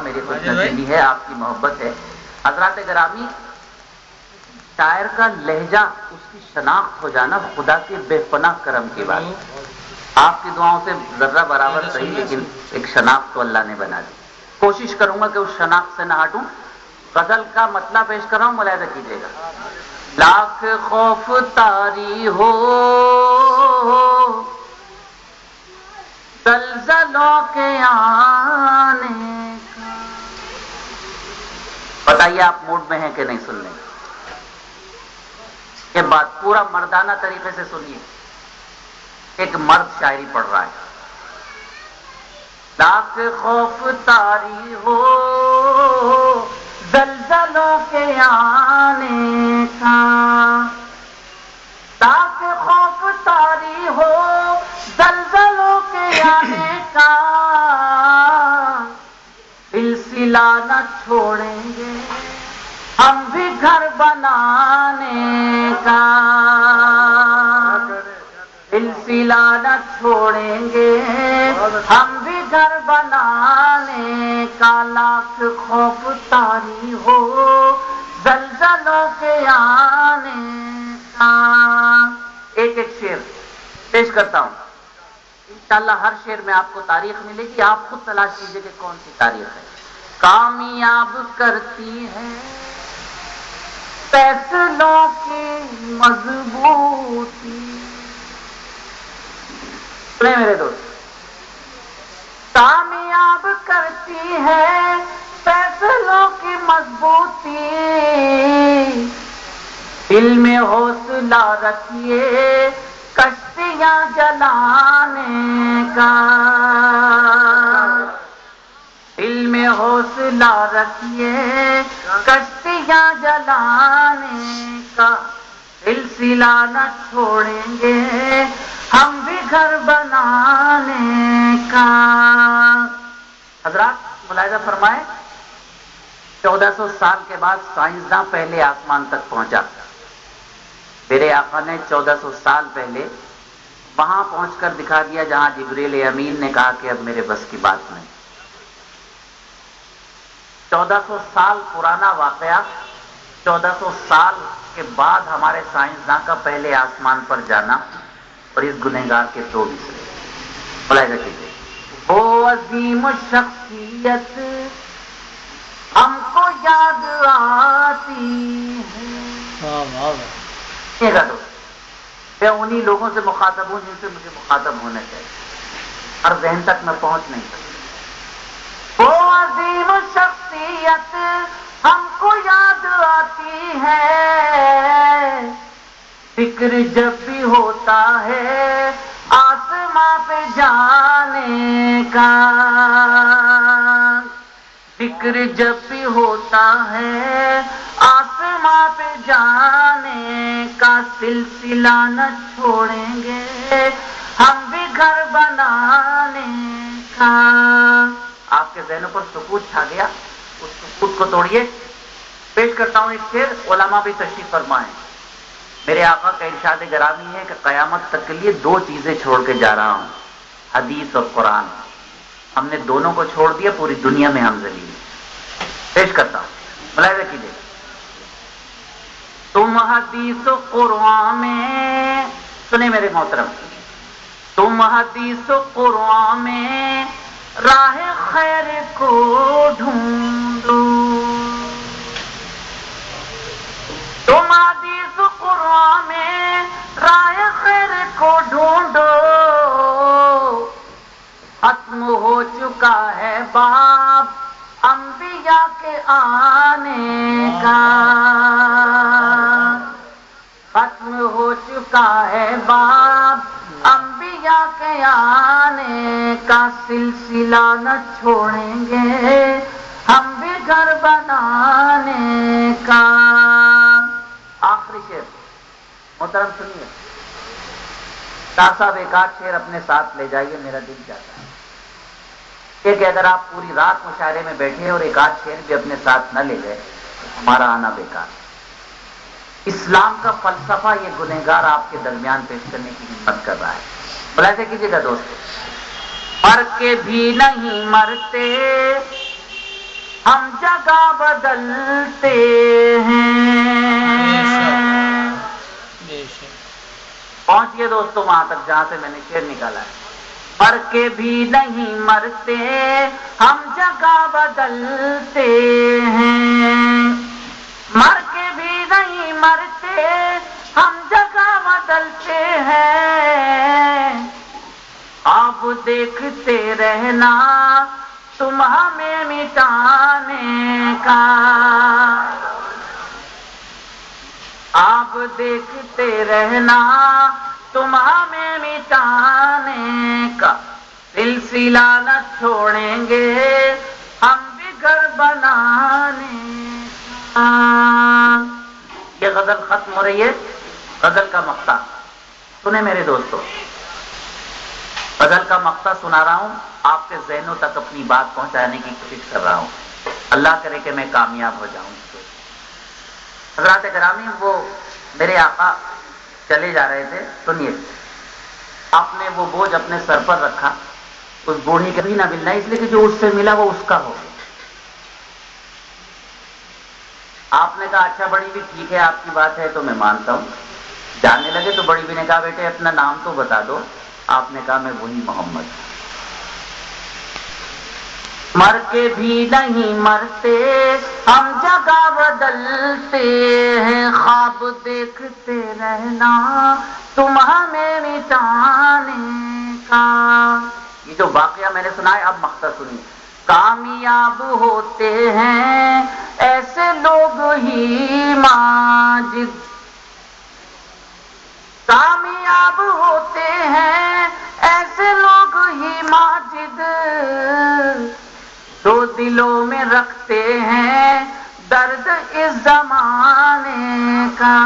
میری خوش نصیبی ہے، آپ کی محبت ہے۔ حضرات گرامی، شاعر کا لہجہ، اس کی شناخت ہو جانا خدا کے بے پناہ کرم کی بات ہے۔ آپ کی دعاؤں سے ذرہ برابر صحیح، لیکن ایک شناخت تو اللہ نے بنا دی۔ کوشش کروں گا کہ اس شناخت سے نہ ہٹوں۔ غزل کا مطلب پیش کر رہا ہوں، ملاحظہ کیجیے گا۔ لاکھ خوف طاری ہو زلزلوں کے آنے کا، بتائیے آپ موڈ میں ہیں کہ نہیں سننے؟ یہ بات پورا مردانہ طریقے سے سنیے۔ ایک مرد شاعری پڑھ رہا ہے۔ لاکھ خوف طاری ہو زلزلوں کے آنے کا، لاکھ خوف طاری ہو زلزلوں کے آنے کا، سلسلہ نہ چھوڑیں گے ہم بھی گھر بنانے کا، سلسلہ نہ چھوڑیں گے ہم بھی گھر بنانے کا، لاکھ خوف طاری ہو زلزلوں کے آنے کا۔ ایک ایک شعر پیش کرتا ہوں، انشاءاللہ ہر شعر میں آپ کو تاریخ ملے گی، آپ خود تلاش کیجئے کہ کون سی تاریخ ہے۔ کامیاب کرتی ہے فیصلوں کی مضبوطی، سنیں میرے دوست، کامیاب کرتی ہے فیصلوں کی مضبوطی، دل میں حوصلہ رکھیے کشتیاں جلانے کا، دل میں حوصلہ رکھیے کشتیاں جلانے کا، سلسلہ نہ چھوڑیں گے ہم بھی گھر بنانے کا۔ حضرات ملاحظہ فرمائیں، 1400 سال کے بعد سائنسداں پہلے آسمان تک پہنچا۔ میرے آقا نے 1400 سال پہلے وہاں پہنچ کر دکھا دیا جہاں جبریل امین نے کہا کہ اب میرے بس کی بات نہیں۔ 1400 سال پرانا واقعہ، 1400 سال کے بعد ہمارے سائنسداں کا پہلے آسمان پر جانا، اور اس گنہگار کے 2 مصرے ملاحظہ کیجیے۔ وہ عظیم شخصیت ہم کو یاد آتی ہے، میں انہی لوگوں سے مخاطب ہوں جن سے مجھے مخاطب ہونا چاہیے، ہر ذہن تک میں پہنچ نہیں سکتا۔ وہ عظیم شخصیت ہم کو یاد آتی ہے، فکر جب بھی ہوتا ہے آسماں پہ جانے کا، فکر جب بھی ہوتا ہے آسماں پہ جانے کا، سلسلہ نہ چھوڑیں گے ہم بھی گھر بنانے کا۔ آپ کے ذہنوں پر سکوت چھا گیا، اس سکوت کو توڑیے۔ پیش کرتا ہوں ایک شعر، علماء بھی تشریف فرمائیں۔ میرے آقا کا ارشاد گرامی ہے کہ قیامت تک کے لیے 2 چیزیں چھوڑ کے جا رہا ہوں، حدیث اور قرآن۔ ہم نے دونوں کو چھوڑ دیا، پوری دنیا میں ہم ذلیل۔ پیش کرتا ہوں، ملاحظہ کیجیے۔ تم حدیث و قرآن میں، سنیں میرے محترم، تم حدیث و قرآن میں راہ خیر کو ڈھونڈو، تم حدیث و قرآن میں راہ خیر کو ڈھونڈو، ختم ہو چکا ہے باب انبیاء کے آنے کا، ختم ہو چکا ہے باب انبیاء کے آنے کا، سلسلہ نہ چھوڑیں گے ہم بھی گھر بنانے کا۔ آخری شعر محترم سنیے، صاحب ایک آدھ شعر اپنے ساتھ لے جائیے، میرا دل چاہتا ہے کہ اگر آپ پوری رات مشاعرے میں بیٹھے اور ایک آدھ شعر بھی اپنے ساتھ نہ لے گئے، ہمارا آنا بیکار۔ اسلام کا فلسفہ یہ گنہگار آپ کے درمیان پیش کرنے کی ہمت کر رہا ہے۔ ملاحظہ کیجیے گا دوستو، مر کے بھی نہیں مرتے ہم جگہ بدلتے ہیں۔ پہنچیے دوستوں وہاں تک جہاں سے میں نے شعر نکالا ہے۔ مر کے بھی نہیں مرتے ہم جگہ بدلتے ہیں، مر کے بھی نہیں مرتے ہم جگہ بدلتے ہیں، اب دیکھتے رہنا تم ہمیں مٹانے کا، اب دیکھتے رہنا تم ہمیں مٹانے کا، سلسلہ نہ چھوڑیں گے ہم بھی گھر بنانے کا۔ یہ غزل ختم ہو رہی ہے، غزل کا مقطع سنیں میرے دوستو، غزل کا مقطع سنا رہا ہوں، آپ کے ذہنوں تک اپنی بات پہنچانے کی کوشش کر رہا ہوں، اللہ کرے کہ میں کامیاب ہو جاؤں۔ حضرات گرامی، وہ میرے آقا چلے جا رہے تھے، سنیے، آپ نے وہ بوجھ اپنے سر پر رکھا، اس بوڑھی کا بھی نہ ملنا، اس لیے کہ جو اس سے ملا وہ اس کا ہو گیا۔ آپ نے کہا اچھا بڑی بھی ٹھیک ہے، آپ کی بات ہے تو میں مانتا ہوں۔ جانے لگے تو بڑی بھی نے کہا بیٹے اپنا نام تو بتا دو۔ آپ نے کہا میں وہی محمد۔ مر کے بھی نہیں مرتے ہم جگہ بدلتے ہیں، خواب دیکھتے رہنا تم ہمیں مٹانے کا۔ یہ جو واقعہ میں نے سنا ہے، اب مقطع سنیے۔ کامیاب ہوتے ہیں ایسے لوگ ہی ماجد، کامیاب ہوتے ہیں ایسے لوگ ہی ماجد، جو دلوں میں رکھتے ہیں درد اس زمانے کا۔